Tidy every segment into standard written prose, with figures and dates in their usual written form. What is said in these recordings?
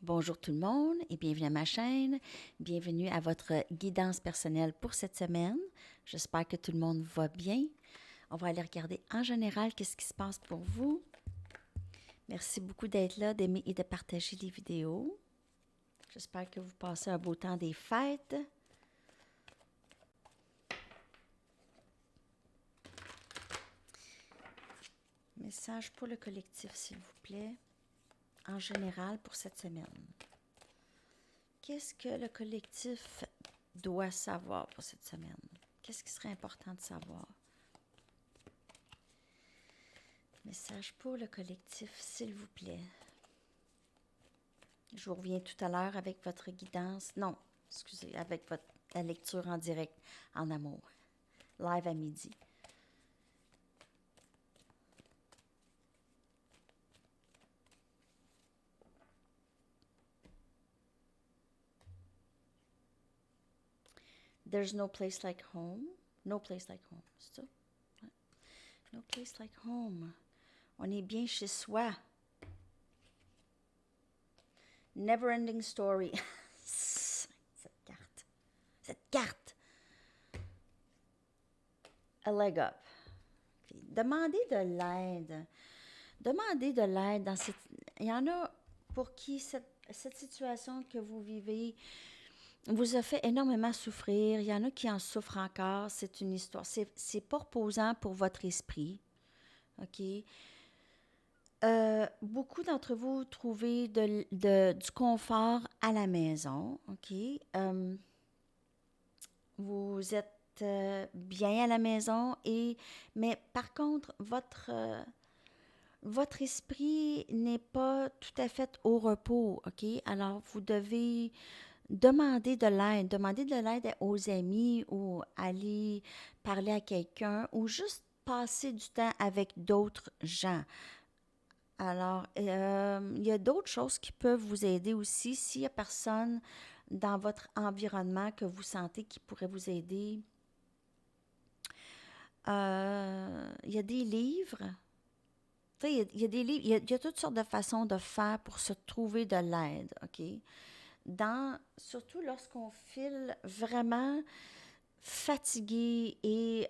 Bonjour tout le monde et bienvenue à ma chaîne. Bienvenue à votre guidance personnelle pour cette semaine. J'espère que tout le monde va bien. On va aller regarder en général qu'est-ce qui se passe pour vous. Merci beaucoup d'être là, d'aimer et de partager les vidéos. J'espère que vous passez un beau temps des fêtes. Message pour le collectif, s'il vous plaît, en général pour cette semaine. Qu'est-ce que le collectif doit savoir pour cette semaine? Qu'est-ce qui serait important de savoir? Message pour le collectif, s'il vous plaît. Je vous reviens tout à l'heure avec votre guidance. Non, excusez, avec la lecture en direct, en amour. Live à midi. There's no place like home. No place like home, c'est ça? Ouais. No place like home. On est bien chez soi. Never ending story. Cette carte. Cette carte. A leg up. Okay. Demandez de l'aide. Demandez de l'aide dans cette... Il y en a pour qui cette situation que vous vivez vous a fait énormément souffrir. Il y en a qui en souffrent encore. C'est une histoire. C'est pas reposant pour votre esprit. OK? Beaucoup d'entre vous trouvez du confort à la maison. OK? Vous êtes bien à la maison, mais par contre, votre esprit n'est pas tout à fait au repos. OK? Alors, vous devez demander de l'aide. Demander de l'aide aux amis ou aller parler à quelqu'un ou juste passer du temps avec d'autres gens. Alors, il y a d'autres choses qui peuvent vous aider aussi. S'il n'y a personne dans votre environnement que vous sentez qui pourrait vous aider, il y a des livres. Tu sais, il y a des livres, il y a toutes sortes de façons de faire pour se trouver de l'aide, OK? Surtout lorsqu'on file vraiment fatigué et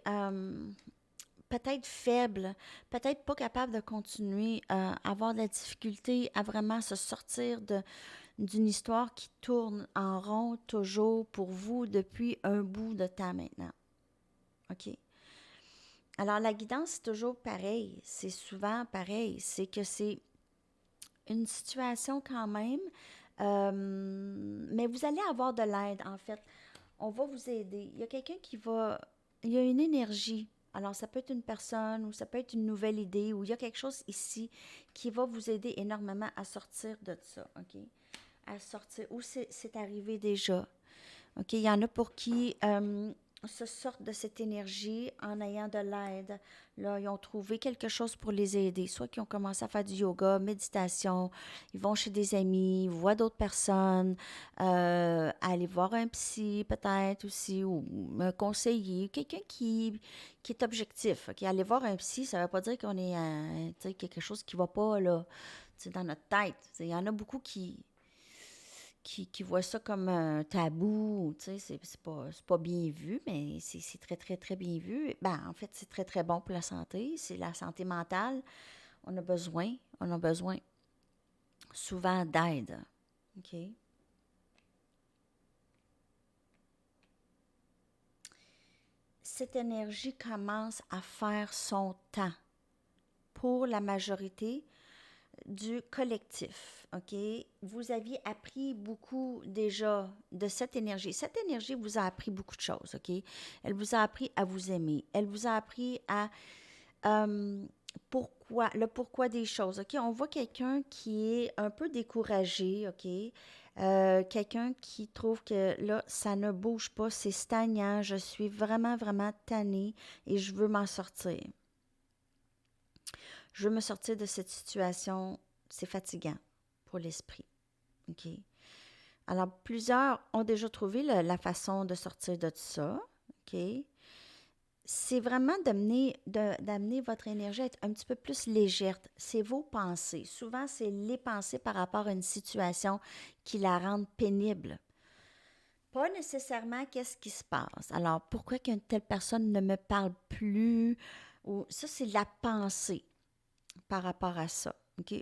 peut-être faible, peut-être pas capable de continuer, avoir de la difficulté à vraiment se sortir d'une histoire qui tourne en rond toujours pour vous depuis un bout de temps maintenant. OK? Alors, la guidance, c'est toujours pareil. C'est souvent pareil. C'est que c'est une situation quand même, mais vous allez avoir de l'aide, en fait. On va vous aider. Il y a quelqu'un qui va... Il y a une énergie. Alors, ça peut être une personne ou ça peut être une nouvelle idée ou il y a quelque chose ici qui va vous aider énormément à sortir de ça, OK? À sortir. Ou c'est arrivé déjà. OK? Il y en a pour qui se sortent de cette énergie en ayant de l'aide. Là, ils ont trouvé quelque chose pour les aider. Soit qu'ils ont commencé à faire du yoga, méditation, ils vont chez des amis, ils voient d'autres personnes, aller voir un psy peut-être aussi, ou un conseiller, quelqu'un qui est objectif. OK? Aller voir un psy, ça ne veut pas dire qu'on est quelque chose qui ne va pas là, dans notre tête. Il y en a beaucoup qui voient ça comme un tabou, tu sais, c'est pas bien vu, mais c'est très, très, très bien vu. Ben, en fait, c'est très, très bon pour la santé. C'est la santé mentale. On a besoin souvent d'aide, OK? Cette énergie commence à faire son temps pour la majorité du collectif, OK? Vous aviez appris beaucoup déjà de cette énergie. Cette énergie vous a appris beaucoup de choses, OK? Elle vous a appris à vous aimer. Elle vous a appris à le pourquoi des choses, OK? On voit quelqu'un qui est un peu découragé, OK? Quelqu'un qui trouve que là, ça ne bouge pas, c'est stagnant, je suis vraiment, vraiment tannée et je veux m'en sortir. Je veux me sortir de cette situation, c'est fatigant pour l'esprit. OK? Alors, plusieurs ont déjà trouvé la façon de sortir de ça. OK? c'est vraiment d'amener votre énergie à être un petit peu plus légère. C'est vos pensées. Souvent, c'est les pensées par rapport à une situation qui la rendent pénible. Pas nécessairement qu'est-ce qui se passe. Alors, pourquoi qu'une telle personne ne me parle plus? Ou ça, c'est la pensée par rapport à ça. OK?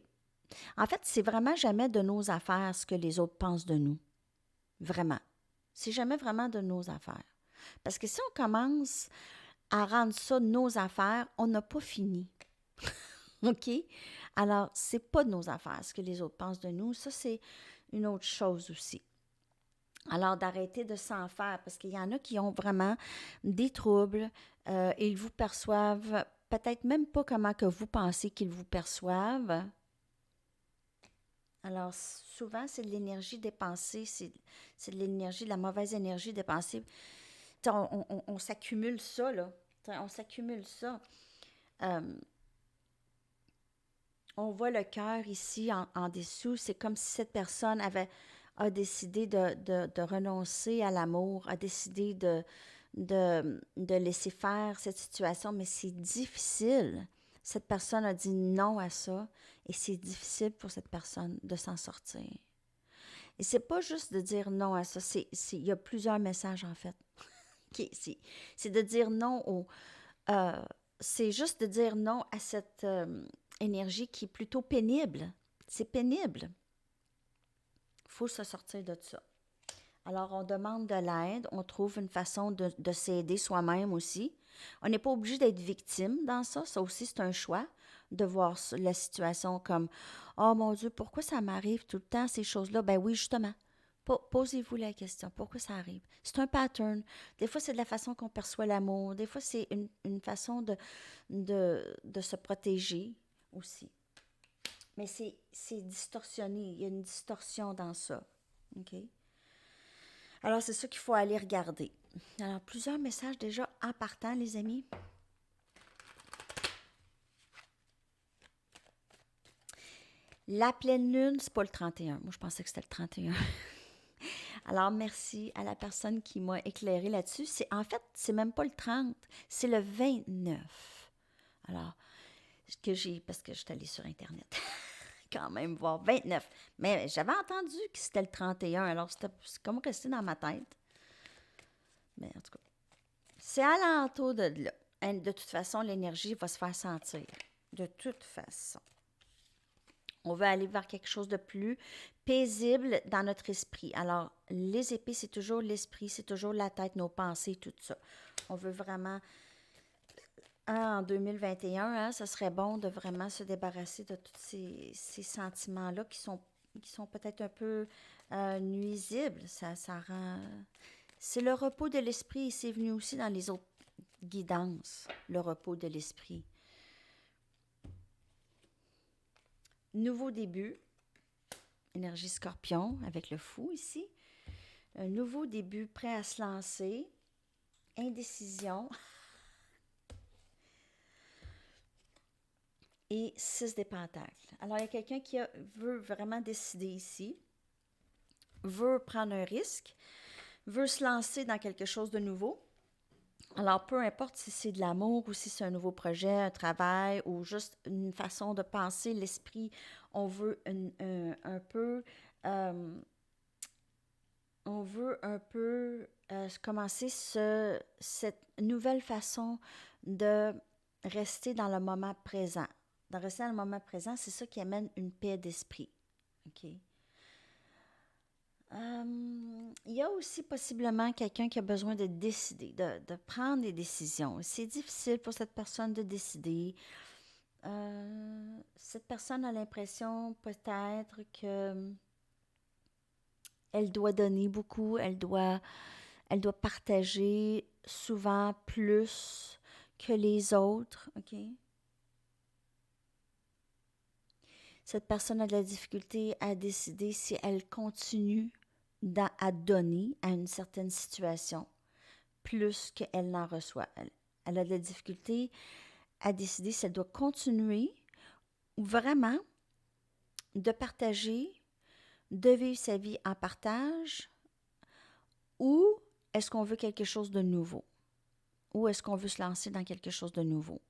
En fait, c'est vraiment jamais de nos affaires ce que les autres pensent de nous. Vraiment. C'est jamais vraiment de nos affaires. Parce que si on commence à rendre ça nos affaires, on n'a pas fini. OK? Alors, c'est pas de nos affaires ce que les autres pensent de nous. Ça, c'est une autre chose aussi. Alors, d'arrêter de s'en faire, parce qu'il y en a qui ont vraiment des troubles. Ils vous perçoivent peut-être même pas comment que vous pensez qu'ils vous perçoivent. Alors, souvent, c'est de l'énergie dépensée, c'est de l'énergie, de la mauvaise énergie dépensée. On s'accumule ça, là. On s'accumule ça. Euh, on voit le cœur ici en dessous. C'est comme si cette personne a décidé de renoncer à l'amour, a décidé de laisser faire cette situation, mais c'est difficile. Cette personne a dit non à ça et c'est difficile pour cette personne de s'en sortir. Et c'est pas juste de dire non à ça, il y a plusieurs messages en fait. Okay, c'est de dire non euh, c'est juste de dire non à cette énergie qui est plutôt pénible. C'est pénible. Il faut se sortir de ça. Alors, on demande de l'aide, on trouve une façon de s'aider soi-même aussi. On n'est pas obligé d'être victime dans ça. Ça aussi, c'est un choix de voir la situation comme oh mon Dieu, pourquoi ça m'arrive tout le temps, ces choses-là? Ben oui, justement. Posez-vous la question, pourquoi ça arrive? C'est un pattern. Des fois, c'est de la façon qu'on perçoit l'amour. Des fois, c'est une façon de se protéger aussi. Mais c'est distorsionné. Il y a une distorsion dans ça. OK? Alors, c'est ça qu'il faut aller regarder. Alors, plusieurs messages déjà en partant, les amis. La pleine lune, c'est pas le 31. Moi, je pensais que c'était le 31. Alors, merci à la personne qui m'a éclairé là-dessus. En fait, c'est même pas le 30, c'est le 29. Alors, parce que je suis allée sur Internet, quand même, voir 29. Mais j'avais entendu que c'était le 31, alors c'est comme resté dans ma tête. Mais en tout cas, c'est alentour de là. Et de toute façon, l'énergie va se faire sentir. De toute façon. On veut aller vers quelque chose de plus paisible dans notre esprit. Alors, les épées, c'est toujours l'esprit, c'est toujours la tête, nos pensées, tout ça. On veut vraiment, en 2021, ça serait bon de vraiment se débarrasser de tous ces sentiments-là qui sont peut-être un peu nuisibles. Ça rend... C'est le repos de l'esprit et c'est venu aussi dans les autres guidances, le repos de l'esprit. Nouveau début, énergie scorpion avec le fou ici. Un nouveau début prêt à se lancer. Indécision. Et 6 des pentacles. Alors, il y a quelqu'un qui veut vraiment décider ici, veut prendre un risque, veut se lancer dans quelque chose de nouveau. Alors, peu importe si c'est de l'amour ou si c'est un nouveau projet, un travail ou juste une façon de penser, l'esprit, on veut un peu... on veut un peu commencer cette nouvelle façon de rester dans le moment présent. De rester dans le moment présent, c'est ça qui amène une paix d'esprit. OK? Il y a aussi possiblement quelqu'un qui a besoin de décider, de prendre des décisions. C'est difficile pour cette personne de décider. Cette personne a l'impression peut-être que elle doit donner beaucoup, elle doit partager souvent plus que les autres, OK? Cette personne a de la difficulté à décider si elle continue à donner à une certaine situation plus qu'elle n'en reçoit. Elle a de la difficulté à décider si elle doit continuer ou vraiment de partager, de vivre sa vie en partage ou est-ce qu'on veut quelque chose de nouveau? ou est-ce qu'on veut se lancer dans quelque chose de nouveau.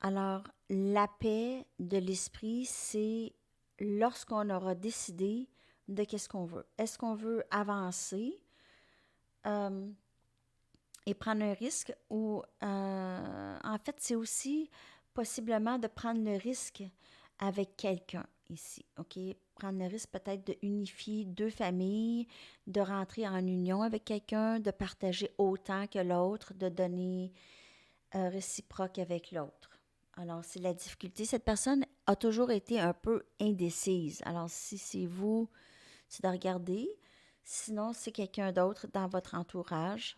Alors, la paix de l'esprit, c'est lorsqu'on aura décidé de qu'est-ce qu'on veut. Est-ce qu'on veut avancer et prendre un risque ou, en fait, c'est aussi possiblement de prendre le risque avec quelqu'un ici, OK? Prendre le risque peut-être de unifier deux familles, de rentrer en union avec quelqu'un, de partager autant que l'autre, de donner réciproque avec l'autre. Alors, c'est la difficulté. Cette personne a toujours été un peu indécise. Alors, si c'est vous, c'est de regarder. Sinon, c'est quelqu'un d'autre dans votre entourage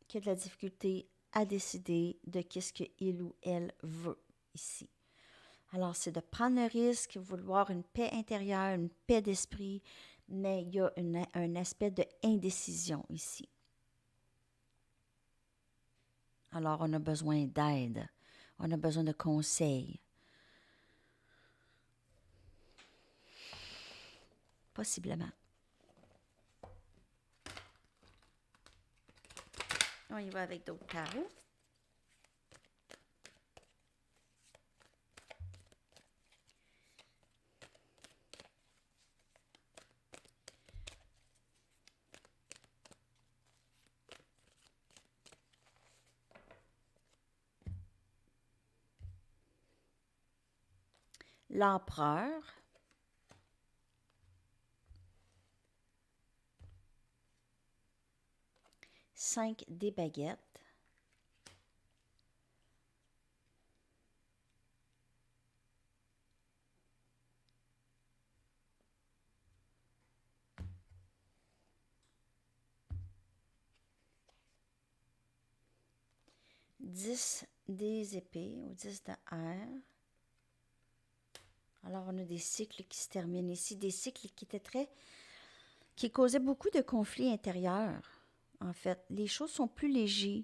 qui a de la difficulté à décider de qu'est-ce qu'il ou elle veut ici. Alors, c'est de prendre le risque, vouloir une paix intérieure, une paix d'esprit, mais il y a un aspect de indécision ici. Alors, on a besoin d'aide, on a besoin de conseils. Possiblement. On y va avec d'autres tarots. L'empereur. Cinq des baguettes. Dix des épées ou 10 de air. Alors, on a des cycles qui se terminent ici, des cycles qui causaient beaucoup de conflits intérieurs. En fait, les choses sont plus légères.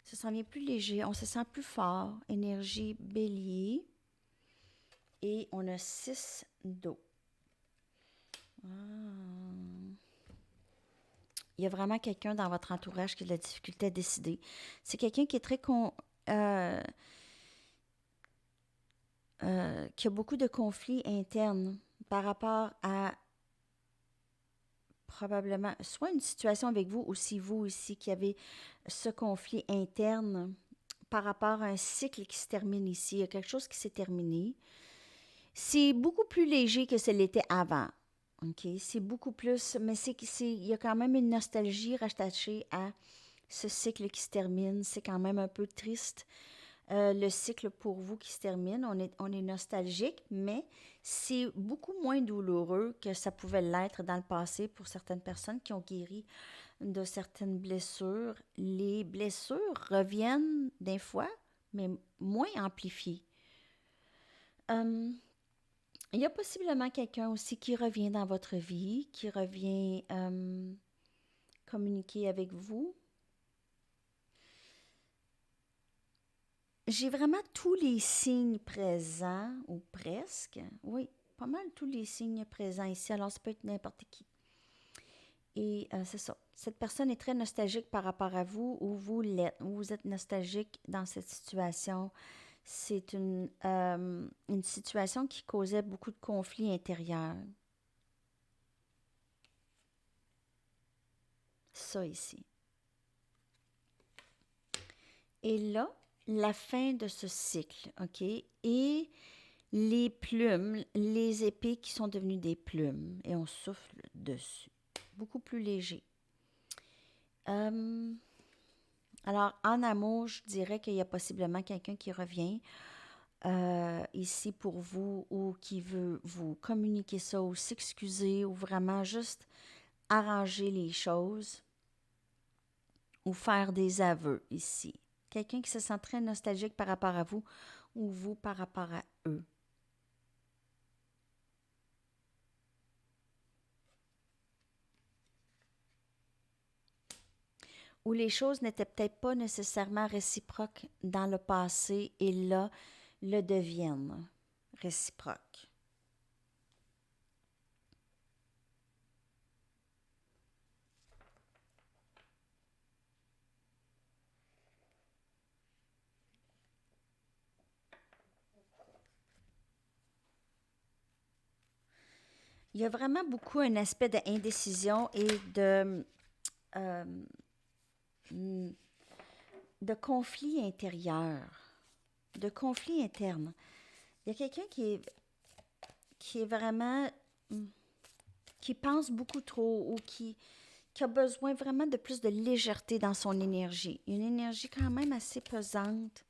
Ça s'en vient plus léger. On se sent plus fort. Énergie bélier. Et on a 6 d'eau. Il y a vraiment quelqu'un dans votre entourage qui a de la difficulté à décider. C'est quelqu'un qui est très qui a beaucoup de conflits internes par rapport à probablement soit une situation avec vous ou si vous ici qui avez ce conflit interne par rapport à un cycle qui se termine ici. Il y a quelque chose qui s'est terminé. C'est beaucoup plus léger que ce l'était avant. OK? C'est beaucoup plus, mais il y a quand même une nostalgie rattachée à ce cycle qui se termine. C'est quand même un peu triste. Le cycle pour vous qui se termine, on est nostalgique, mais c'est beaucoup moins douloureux que ça pouvait l'être dans le passé pour certaines personnes qui ont guéri de certaines blessures. Les blessures reviennent des fois, mais moins amplifiées. Il y a possiblement quelqu'un aussi qui revient dans votre vie, qui revient communiquer avec vous. J'ai vraiment tous les signes présents, ou presque. Oui, pas mal tous les signes présents ici. Alors, ça peut être n'importe qui. Et c'est ça. Cette personne est très nostalgique par rapport à vous, ou vous l'êtes. Vous êtes nostalgique dans cette situation. C'est une situation qui causait beaucoup de conflits intérieurs. Ça ici. Et là, la fin de ce cycle, OK? Et les plumes, les épées qui sont devenues des plumes. Et on souffle dessus. Beaucoup plus léger. Alors, en amour, je dirais qu'il y a possiblement quelqu'un qui revient ici pour vous ou qui veut vous communiquer ça ou s'excuser ou vraiment juste arranger les choses ou faire des aveux ici. Quelqu'un qui se sent très nostalgique par rapport à vous ou vous par rapport à eux. Où les choses n'étaient peut-être pas nécessairement réciproques dans le passé et là, le deviennent réciproques. il y a vraiment beaucoup un aspect d'indécision et euh, mm, de conflit intérieur, de conflit interne. Il y a quelqu'un qui est vraiment, mm, qui pense beaucoup trop ou qui a besoin vraiment de plus de légèreté dans son énergie. Une énergie quand même assez pesante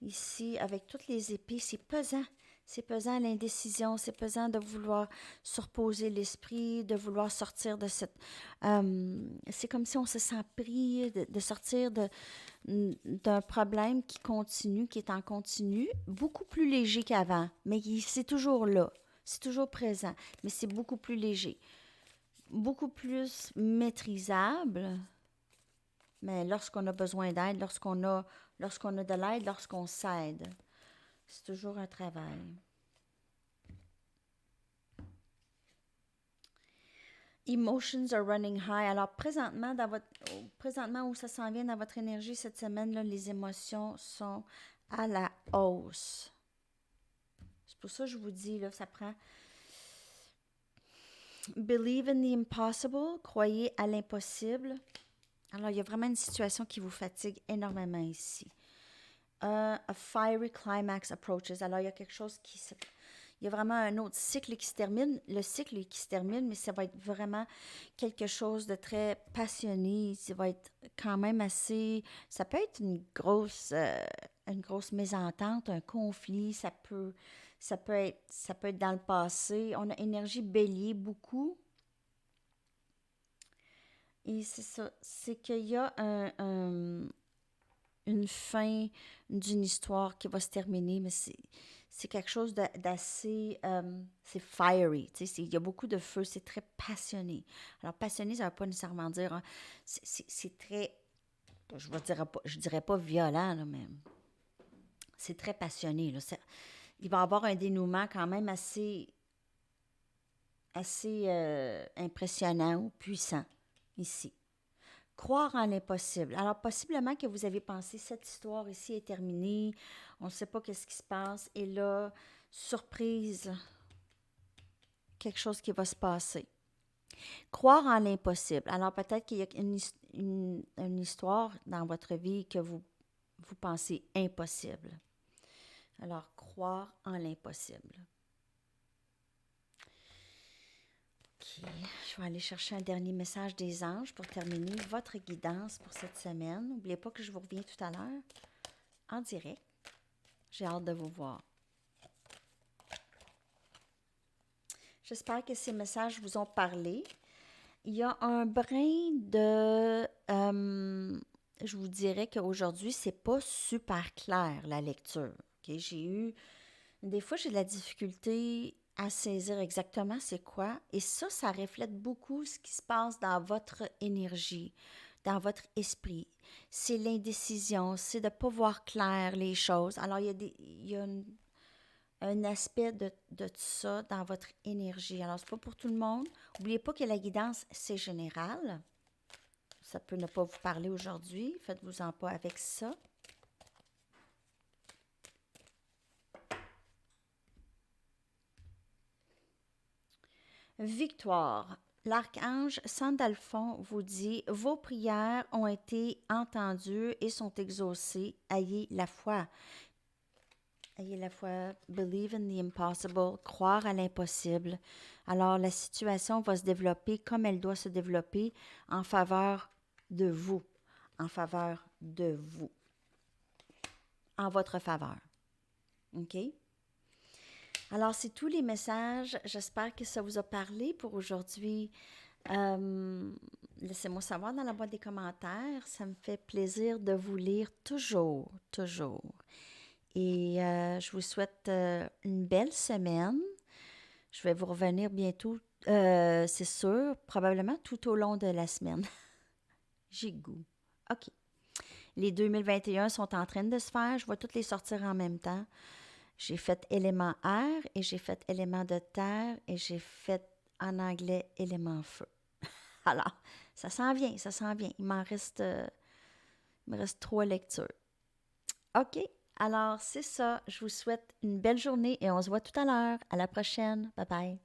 ici, avec toutes les épées. C'est pesant. C'est pesant l'indécision, c'est pesant de vouloir surposer l'esprit, de vouloir sortir de cette... c'est comme si on se sent pris de sortir d'un problème qui continue, qui est en continu, beaucoup plus léger qu'avant, mais c'est toujours là, c'est toujours présent, mais c'est beaucoup plus léger, beaucoup plus maîtrisable, mais lorsqu'on a besoin d'aide, lorsqu'on a de l'aide, lorsqu'on s'aide, c'est toujours un travail. Emotions are running high. Alors, présentement où ça s'en vient dans votre énergie cette semaine, là, les émotions sont à la hausse. C'est pour ça que je vous dis, là, ça prend... Believe in the impossible, croyez à l'impossible. Alors, il y a vraiment une situation qui vous fatigue énormément ici. A fiery climax approaches. Alors, il y a quelque chose il y a vraiment un autre cycle qui se termine. Le cycle qui se termine, mais ça va être vraiment quelque chose de très passionné. Ça va être quand même assez... Ça peut être une grosse mésentente, un conflit. Ça peut être dans le passé. On a énergie bélier beaucoup. Et c'est ça. C'est qu'il y a une fin d'une histoire qui va se terminer, mais c'est quelque chose d'assez... c'est fiery, tu sais, il y a beaucoup de feu, c'est très passionné. Alors, passionné, ça ne veut pas nécessairement dire... Hein, c'est très... je dirais pas violent, là, mais c'est très passionné. Là. Il va y avoir un dénouement quand même assez impressionnant ou puissant ici. Croire en l'impossible. Alors, possiblement que vous avez pensé, cette histoire ici est terminée, on ne sait pas qu'est-ce qui se passe, et là, surprise, quelque chose qui va se passer. Croire en l'impossible. Alors, peut-être qu'il y a une histoire dans votre vie que vous pensez impossible. Alors, croire en l'impossible. OK. Je vais aller chercher un dernier message des anges pour terminer votre guidance pour cette semaine. N'oubliez pas que je vous reviens tout à l'heure en direct. J'ai hâte de vous voir. J'espère que ces messages vous ont parlé. Il y a un brin de... je vous dirais qu'aujourd'hui, c'est pas super clair, la lecture. Okay? Des fois, j'ai de la difficulté à saisir exactement c'est quoi. Et ça reflète beaucoup ce qui se passe dans votre énergie, dans votre esprit. C'est l'indécision, c'est de ne pas voir clair les choses. Alors, il y a un aspect de tout ça dans votre énergie. Alors, c'est pas pour tout le monde. N'oubliez pas que la guidance, c'est général. Ça peut ne pas vous parler aujourd'hui. Faites-vous-en pas avec ça. Victoire. L'archange Sandalphon vous dit « Vos prières ont été entendues et sont exaucées. Ayez la foi. » Ayez la foi. Believe in the impossible. Croire à l'impossible. Alors, la situation va se développer comme elle doit se développer en faveur de vous. En faveur de vous. En votre faveur. OK? Alors, c'est tous les messages. J'espère que ça vous a parlé pour aujourd'hui. Laissez-moi savoir dans la boîte des commentaires. Ça me fait plaisir de vous lire toujours, toujours. Et je vous souhaite une belle semaine. Je vais vous revenir bientôt, c'est sûr, probablement tout au long de la semaine. J'ai goût. OK. Les 2021 sont en train de se faire. Je vais toutes les sortir en même temps. J'ai fait élément air et j'ai fait élément de terre et j'ai fait en anglais élément feu. Alors, ça s'en vient, ça s'en vient. Il me reste 3 lectures. OK, alors c'est ça. Je vous souhaite une belle journée et on se voit tout à l'heure. À la prochaine. Bye bye.